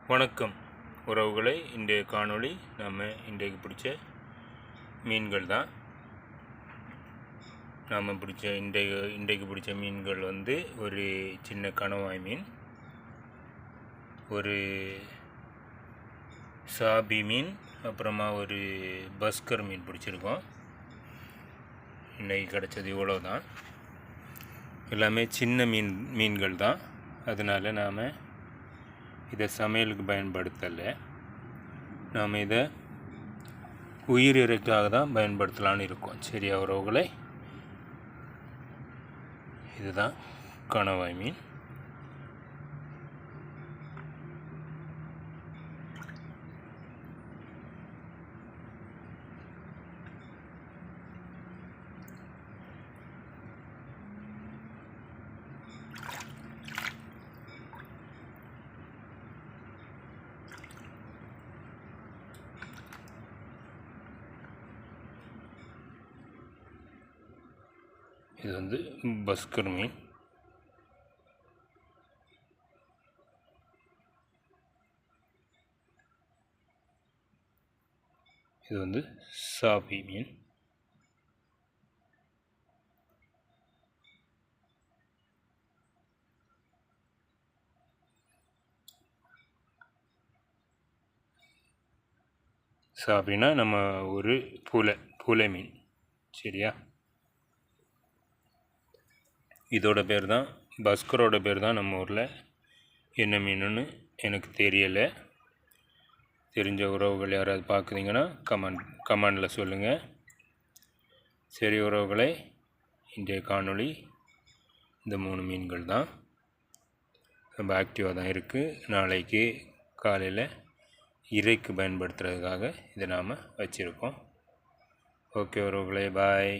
வணக்கம் உறவுகளை. இன்றைய காணொளி நம்ம இன்றைக்கு பிடிச்ச மீன்கள் தான். நாம் இன்றைக்கு பிடிச்ச மீன்கள் வந்து ஒரு சின்ன கணவாய் மீன், ஒரு சாபி மீன், அப்புறமா ஒரு பஸ்கர் மீன் பிடிச்சிருக்கோம். இன்றைக்கி கிடச்சது இவ்வளோ தான். எல்லாமே சின்ன மீன்கள் தான். அதனால் நாம் இதை சமையலுக்கு பயன்படுத்தலை. நாம் இதை உயிரிறைக்காக தான் பயன்படுத்தலான்னு இருக்கோம். சரியா உறவுகளை? இதுதான் கணவாய் மீன். இது வந்து பஸ்கர் மீன். இது வந்து சாபி மீன். சாபினா நம்ம ஒரு புலை மீன். சரியா? இதோட பேர் தான், பஸ்கரோட பேர் தான் நம்ம ஊரில் என்ன மீனுன்னு எனக்கு தெரியலை. தெரிஞ்ச உறவுகள் யாராவது பார்க்குறீங்கன்னா கமெண்டில் சொல்லுங்கள். சரி உறவுகளை, இன்றைய காணொளி இந்த 3 மீன்கள் தான். ரொம்ப ஆக்டிவாக தான் இருக்குது. நாளைக்கு காலையில் இறைக்கு பயன்படுத்துறதுக்காக இதை நாம் வச்சுருக்கோம். ஓகே உறவுகளே, பாய்.